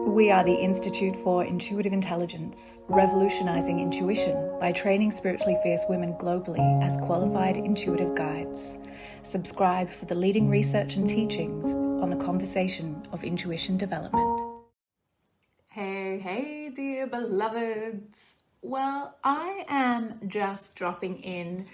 We are the Institute for Intuitive Intelligence, revolutionizing intuition by training spiritually fierce women globally as qualified intuitive guides. Subscribe for the leading research and teachings on the conversation of intuition development. Hey, dear beloveds. Well, I am just dropping in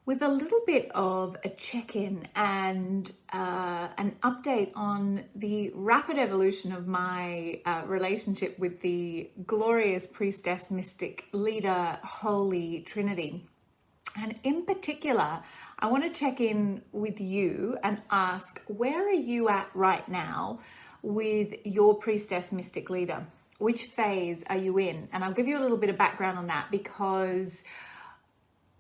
with a little bit of a check-in and an update on the rapid evolution of my relationship with the glorious Priestess, Mystic, Leader, Holy Trinity. And in particular, I want to check in with you and ask, where are you at right now with your Priestess, Mystic, Leader? Which phase are you in? And I'll give you a little bit of background on that because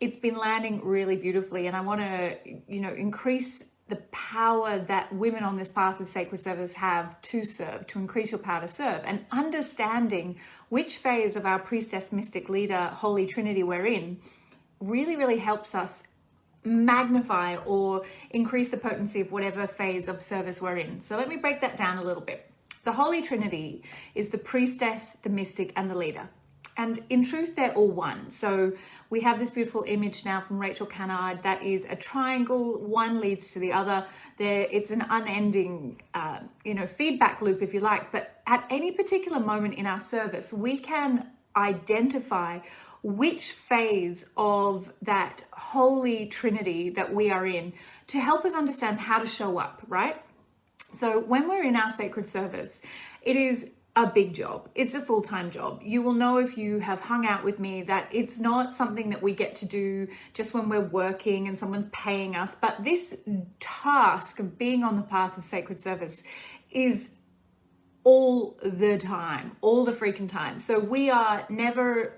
it's been landing really beautifully, and I want to, increase the power that women on this path of sacred service have to serve, to increase your power to serve, and understanding which phase of our Priestess, Mystic, Leader, Holy Trinity we're in really helps us magnify or increase the potency of whatever phase of service we're in. So let me break that down a little bit. The Holy Trinity is the Priestess, the Mystic, and the Leader. And in truth, they're all one. So we have this beautiful image now from Rachel Cannard that is a triangle. One leads to the other. It's an unending, feedback loop, if you like. But at any particular moment in our service, we can identify which phase of that Holy Trinity that we are in to help us understand how to show up, right? So when we're in our sacred service, it is a big job. It's a full-time job. You will know if you have hung out with me that it's not something that we get to do just when we're working and someone's paying us. But this task of being on the path of sacred service is all the time, all the freaking time. So we are never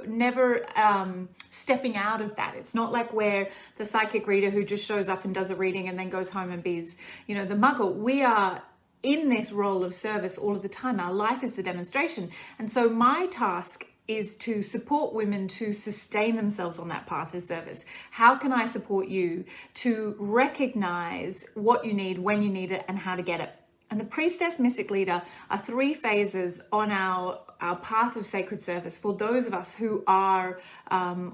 stepping out of that. It's not like we're the psychic reader who just shows up and does a reading and then goes home and be's, the muggle. We are in this role of service all of the time. Our life is the demonstration. And so my task is to support women to sustain themselves on that path of service. How can I support you to recognize what you need, when you need it, and how to get it? And the Priestess, Mystic, Leader are three phases on our path of sacred service for those of us who are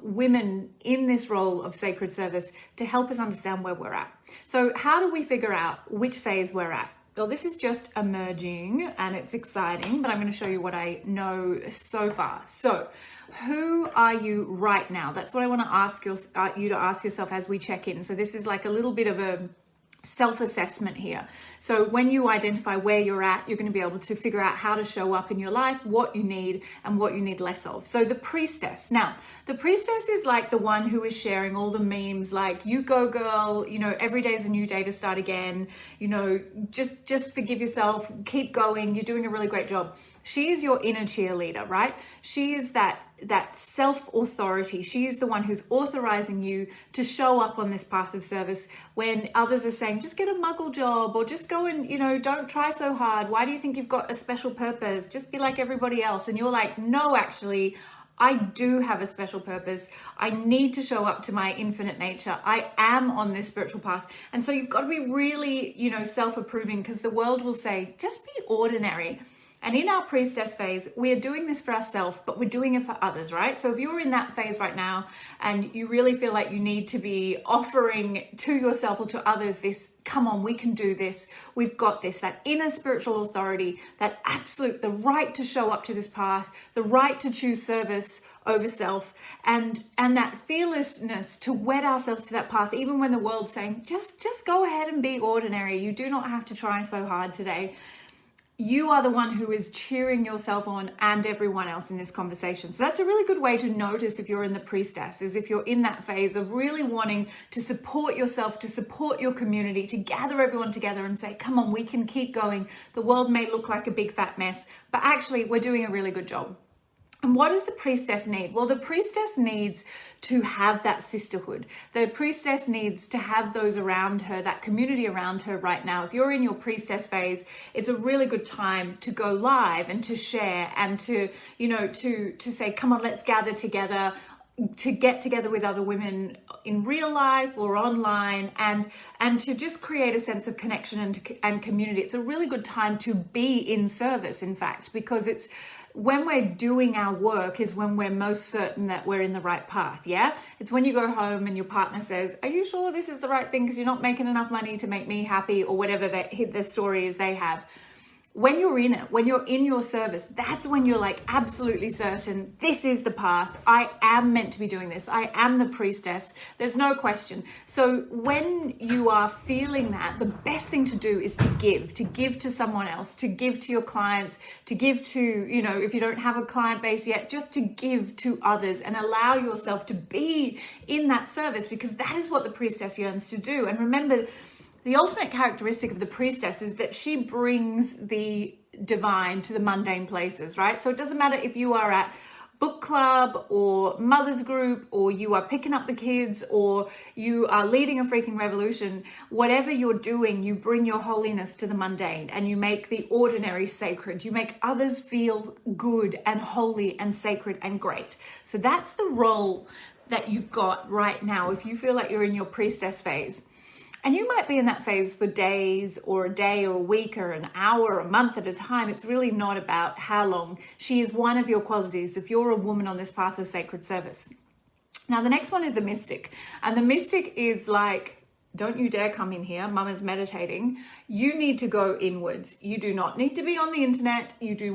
women in this role of sacred service to help us understand where we're at. So how do we figure out which phase we're at? Well, this is just emerging and it's exciting, but I'm going to show you what I know so far. So who are you right now? That's what I want to ask you to ask yourself as we check in. So this is like a little bit of a self-assessment here. So when you identify where you're at, you're going to be able to figure out how to show up in your life, what you need and what you need less of. So the Priestess. Now, the Priestess is like the one who is sharing all the memes like, you go girl, every day is a new day to start again, just forgive yourself, keep going, you're doing a really great job. She is your inner cheerleader, right? She is that self-authority. She is the one who's authorizing you to show up on this path of service when others are saying, just get a muggle job or just go and, don't try so hard. Why do you think you've got a special purpose? Just be like everybody else. And you're like, no, actually, I do have a special purpose. I need to show up to my infinite nature. I am on this spiritual path. And so you've got to be really, self-approving because the world will say, just be ordinary. And in our Priestess phase, we are doing this for ourselves, but we're doing it for others, right? So if you're in that phase right now and you really feel like you need to be offering to yourself or to others this, come on, we can do this, we've got this, that inner spiritual authority, that absolute, the right to show up to this path, the right to choose service over self, and that fearlessness to wed ourselves to that path, even when the world's saying, just go ahead and be ordinary. You do not have to try so hard today. You are the one who is cheering yourself on and everyone else in this conversation. So that's a really good way to notice if you're in the Priestess, is if you're in that phase of really wanting to support yourself, to support your community, to gather everyone together and say, come on, we can keep going. The world may look like a big fat mess, but actually we're doing a really good job. And what does the Priestess need? Well, the Priestess needs to have that sisterhood. The Priestess needs to have those around her, that community around her right now. If you're in your Priestess phase, it's a really good time to go live and to share and to, to say, come on, let's gather together. to get together with other women in real life or online, and to just create a sense of connection and community. It's a really good time to be in service, in fact, because it's when we're doing our work is when we're most certain that we're in the right path. Yeah, it's when you go home and your partner says, are you sure this is the right thing, because you're not making enough money to make me happy, or whatever the story is they have. When you're in it, when you're in your service, that's when you're like absolutely certain, this is the path. I am meant to be doing this. I am the priestess. There's no question. So when you are feeling that, the best thing to do is to give to someone else, to give to your clients, to give to, you know, if you don't have a client base yet, just to give to others and allow yourself to be in that service, because that is what the priestess yearns to do. And remember, the ultimate characteristic of the priestess is that she brings the divine to the mundane places, right? So it doesn't matter if you are at book club or mother's group, or you are picking up the kids, or you are leading a freaking revolution. Whatever you're doing, you bring your holiness to the mundane, and you make the ordinary sacred. You make others feel good and holy and sacred and great. So that's the role that you've got right now if you feel like you're in your priestess phase. And you might be in that phase for days, or a day, or a week, or an hour, or a month at a time. It's really not about how long. She is one of your qualities if you're a woman on this path of sacred service. Now, the next one is the mystic. And the mystic is like, don't you dare come in here. Mama's meditating. You need to go inwards. You do not need to be on the internet. You do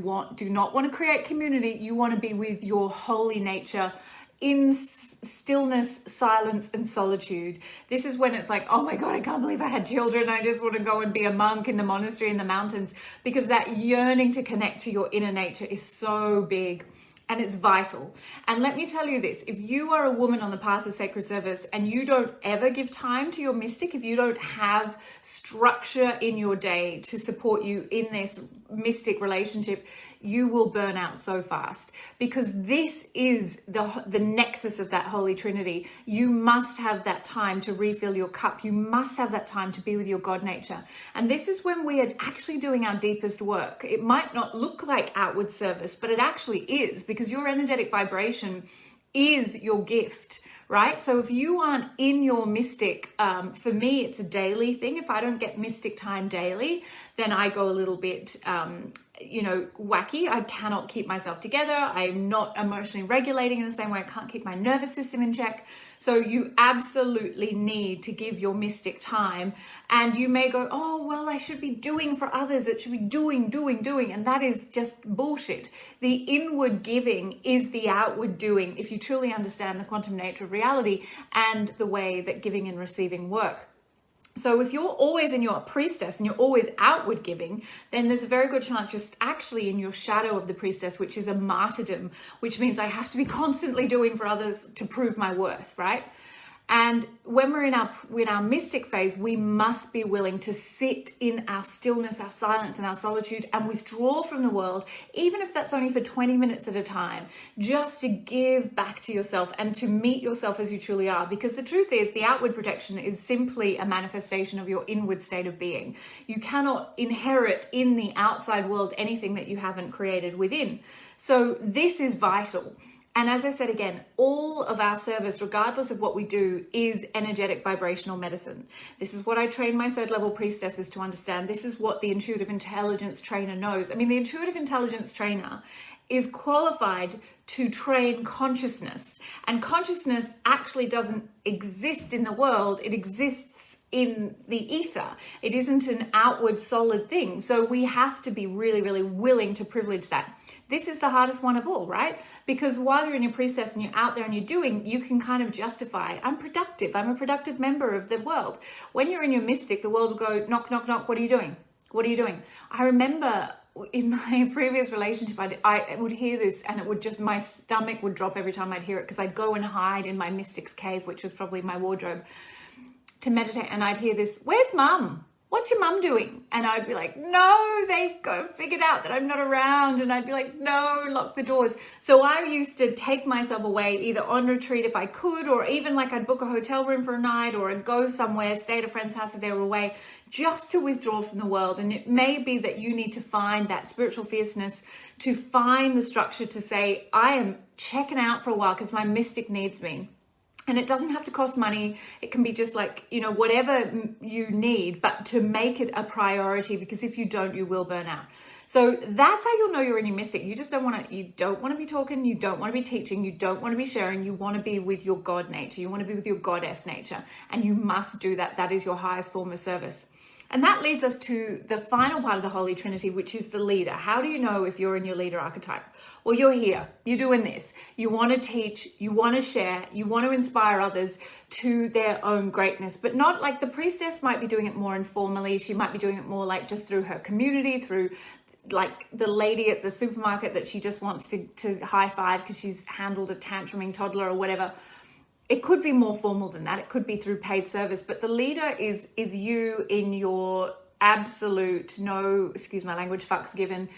not want to create community. You want to be with your holy nature in stillness, silence, and solitude. This is when it's like, oh my God, I can't believe I had children. I just want to go and be a monk in the monastery in the mountains, because that yearning to connect to your inner nature is so big. And it's vital. And let me tell you this, if you are a woman on the path of sacred service and you don't ever give time to your mystic, if you don't have structure in your day to support you in this mystic relationship, you will burn out so fast, because this is the nexus of that Holy Trinity. You must have that time to refill your cup. You must have that time to be with your God nature. And this is when we are actually doing our deepest work. It might not look like outward service, but it actually is, because your energetic vibration is your gift, right? So if you aren't in your mystic, for me, it's a daily thing. If I don't get mystic time daily, then I go a little bit, wacky. I cannot keep myself together. I'm not emotionally regulating in the same way. I can't keep my nervous system in check. So you absolutely need to give your mystic time. And you may go, oh, well, I should be doing for others. It should be doing. And that is just bullshit. The inward giving is the outward doing, if you truly understand the quantum nature of reality and the way that giving and receiving work. So if you're always in your priestess and you're always outward giving, then there's a very good chance you're actually in your shadow of the priestess, which is a martyrdom, which means I have to be constantly doing for others to prove my worth, right? And when we're in our mystic phase, we must be willing to sit in our stillness, our silence, and our solitude, and withdraw from the world, even if that's only for 20 minutes at a time, just to give back to yourself and to meet yourself as you truly are. Because the truth is, the outward projection is simply a manifestation of your inward state of being. You cannot inherit in the outside world anything that you haven't created within. So this is vital. And as I said again, all of our service, regardless of what we do, is energetic vibrational medicine. This is what I train my third level priestesses to understand. This is what the intuitive intelligence trainer knows. I mean, the intuitive intelligence trainer is qualified to train consciousness. And consciousness actually doesn't exist in the world. It exists in the ether. It isn't an outward solid thing. So we have to be really, really willing to privilege that. This is the hardest one of all, right? Because while you're in your priestess and you're out there and you're doing, you can kind of justify, I'm productive. I'm a productive member of the world. When you're in your mystic, the world will go, knock, knock, knock. What are you doing? What are you doing? I remember in my previous relationship, I would hear this and it would just, my stomach would drop every time I'd hear it, because I'd go and hide in my mystic's cave, which was probably my wardrobe, to meditate. And I'd hear this, where's mum? what's your mum doing? And I'd be like, no, they've got figured out that I'm not around. And I'd be like, no, lock the doors. So I used to take myself away, either on retreat if I could, or even like I'd book a hotel room for a night, or I'd go somewhere, stay at a friend's house if they were away, just to withdraw from the world. And it may be that you need to find that spiritual fierceness, to find the structure to say, I am checking out for a while because my mystic needs me. And it doesn't have to cost money. It can be just like, whatever you need, but to make it a priority, because if you don't, you will burn out. So that's how you'll know you're in your mystic. You just don't want to be talking. You don't want to be teaching. You don't want to be sharing. You want to be with your God nature. You want to be with your goddess nature. And you must do that. That is your highest form of service. And that leads us to the final part of the Holy Trinity, which is the leader. How do you know if you're in your leader archetype? Well, you're here, you're doing this. You want to teach, you want to share, you want to inspire others to their own greatness, but not like the priestess might be doing it more informally. She might be doing it more like just through her community, through like the lady at the supermarket that she just wants to high five because she's handled a tantruming toddler or whatever. It could be more formal than that. It could be through paid service, but the leader is you in your absolute, no, excuse my language, fucks given.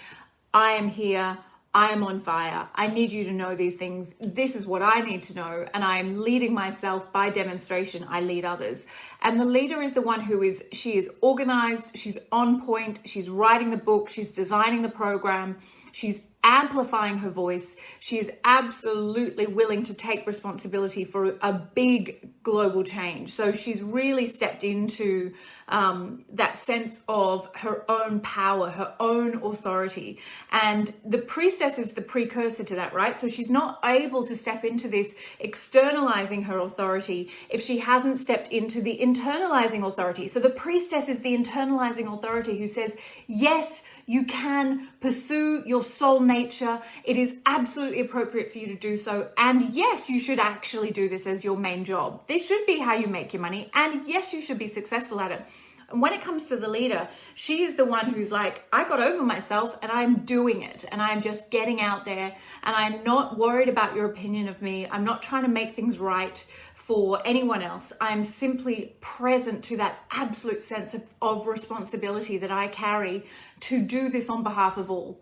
I am here. I am on fire. I need you to know these things. This is what I need to know. And I am leading myself by demonstration. I lead others. And the leader is the one she is organized. She's on point. She's writing the book. She's designing the program. She's amplifying her voice. She is absolutely willing to take responsibility for a big global change. So she's really stepped into that sense of her own power, her own authority. And the priestess is the precursor to that, right? So she's not able to step into this externalizing her authority if she hasn't stepped into the internalizing authority. So the priestess is the internalizing authority who says, yes, you can pursue your soul nature. It is absolutely appropriate for you to do so. And yes, you should actually do this as your main job. This should be how you make your money. And yes, you should be successful at it. And when it comes to the leader, she is the one who's like, I got over myself and I'm doing it. And I'm just getting out there and I'm not worried about your opinion of me. I'm not trying to make things right for anyone else. I'm simply present to that absolute sense of responsibility that I carry to do this on behalf of all.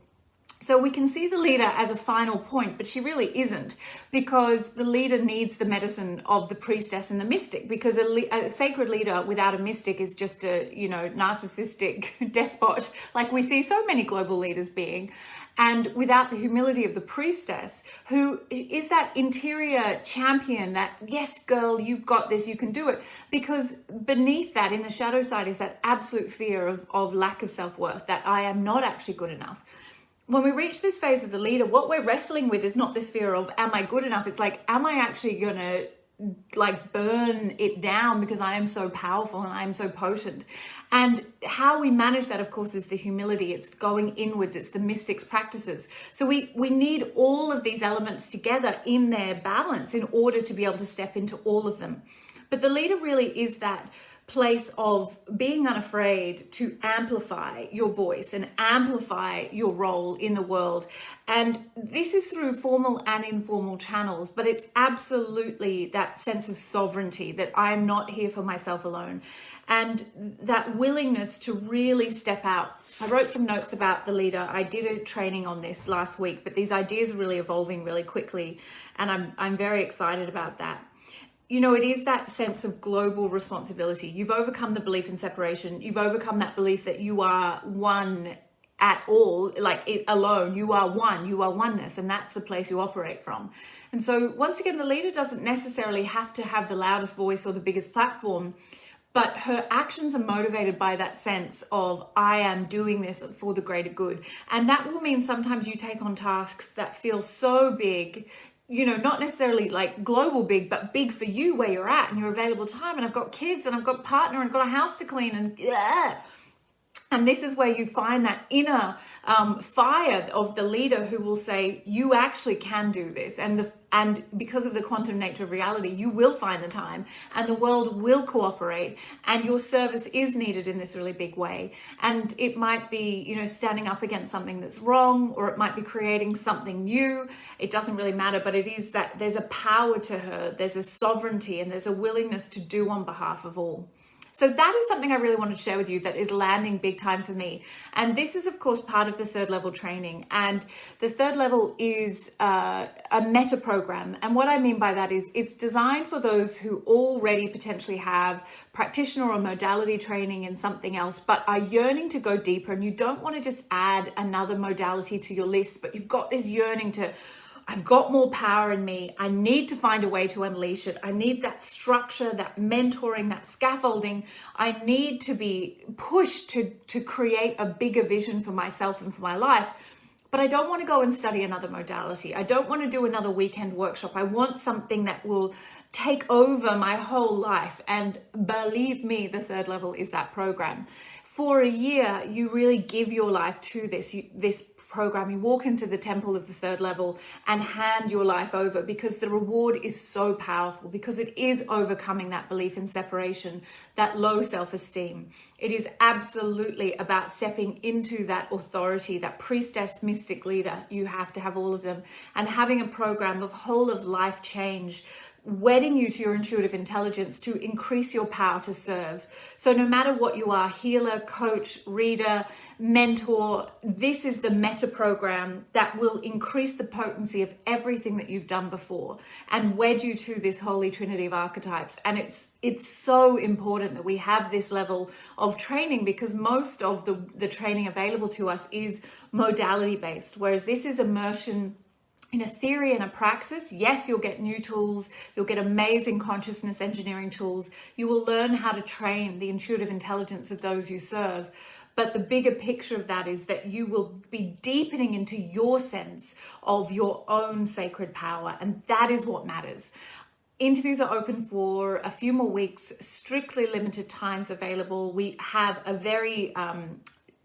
So we can see the leader as a final point, but she really isn't, because the leader needs the medicine of the priestess and the mystic, because a sacred leader without a mystic is just a, narcissistic despot, like we see so many global leaders being. And without the humility of the priestess, who is that interior champion that, yes, girl, you've got this, you can do it. Because beneath that, in the shadow side, is that absolute fear of lack of self-worth, that I am not actually good enough. When we reach this phase of the leader, what we're wrestling with is not this fear of, am I good enough? It's like, am I actually going to burn it down because I am so powerful and I am so potent? And how we manage that, of course, is the humility. It's going inwards. It's the mystics practices. So we need all of these elements together in their balance in order to be able to step into all of them. But the leader really is that place of being unafraid to amplify your voice and amplify your role in the world. And this is through formal and informal channels, but it's absolutely that sense of sovereignty, that I'm not here for myself alone. And that willingness to really step out. I wrote some notes about the leader. I did a training on this last week, but these ideas are really evolving really quickly. And I'm very excited about that. It is that sense of global responsibility. You've overcome the belief in separation. You've overcome that belief that you are one at all, like it alone. You are one, you are oneness, and that's the place you operate from. And so once again, the leader doesn't necessarily have to have the loudest voice or the biggest platform, but her actions are motivated by that sense of, I am doing this for the greater good. And that will mean sometimes you take on tasks that feel so big, not necessarily like global big, but big for you where you're at and your available time. And I've got kids and I've got a partner and I've got a house to clean and And this is where you find that inner fire of the leader who will say, you actually can do this. And because of the quantum nature of reality, you will find the time and the world will cooperate and your service is needed in this really big way. And it might be, standing up against something that's wrong, or it might be creating something new. It doesn't really matter, but it is that there's a power to her, there's a sovereignty, and there's a willingness to do on behalf of all. So that is something I really wanted to share with you that is landing big time for me. And this is, of course, part of the third level training. And the third level is a meta program. And what I mean by that is it's designed for those who already potentially have practitioner or modality training in something else, but are yearning to go deeper. And you don't want to just add another modality to your list, but you've got this yearning to, I've got more power in me. I need to find a way to unleash it. I need that structure, that mentoring, that scaffolding. I need to be pushed to create a bigger vision for myself and for my life. But I don't want to go and study another modality. I don't want to do another weekend workshop. I want something that will take over my whole life. And believe me, the third level is that program. For a year, you really give your life to this program. You walk into the temple of the third level and hand your life over, because the reward is so powerful, because it is overcoming that belief in separation, that low self-esteem. It is absolutely about stepping into that authority, that priestess, mystic leader. You have to have all of them, and having a program of whole of life change, wedding you to your intuitive intelligence to increase your power to serve. So no matter what you are, healer, coach, reader, mentor, this is the meta program that will increase the potency of everything that you've done before and wed you to this holy trinity of archetypes. And it's so important that we have this level of training, because most of the training available to us is modality based, whereas this is immersion in a theory and a praxis. Yes, you'll get new tools. You'll get amazing consciousness engineering tools. You will learn how to train the intuitive intelligence of those you serve. But the bigger picture of that is that you will be deepening into your sense of your own sacred power. And that is what matters. Interviews are open for a few more weeks, strictly limited times available. We have a very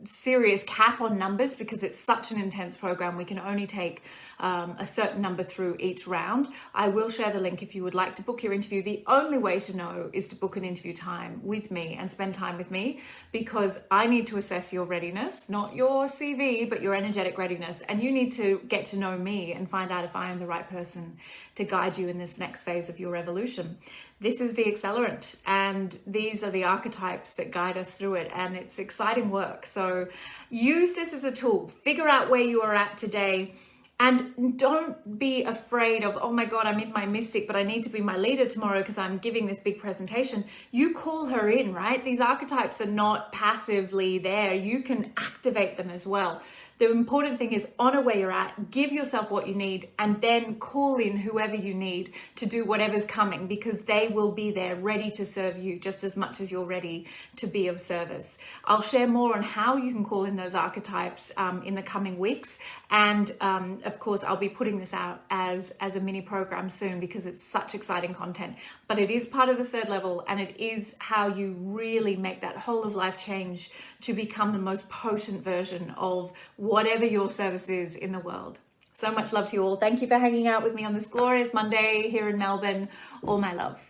serious cap on numbers because it's such an intense program. We can only take a certain number through each round. I will share the link if you would like to book your interview. The only way to know is to book an interview time with me and spend time with me, because I need to assess your readiness, not your CV, but your energetic readiness. And you need to get to know me and find out if I am the right person to guide you in this next phase of your evolution. This is the accelerant, and these are the archetypes that guide us through it, and it's exciting work. So use this as a tool. Figure out where you are at today, and don't be afraid of, oh my God, I'm in my mystic, but I need to be my leader tomorrow because I'm giving this big presentation. You call her in, right? These archetypes are not passively there. You can activate them as well. The important thing is honor where you're at, give yourself what you need, and then call in whoever you need to do whatever's coming, because they will be there ready to serve you just as much as you're ready to be of service. I'll share more on how you can call in those archetypes in the coming weeks. And of course, I'll be putting this out as a mini program soon, because it's such exciting content. But it is part of the third level, and it is how you really make that whole of life change to become the most potent version of whatever your service is in the world. So much love to you all. Thank you for hanging out with me on this glorious Monday here in Melbourne. All my love.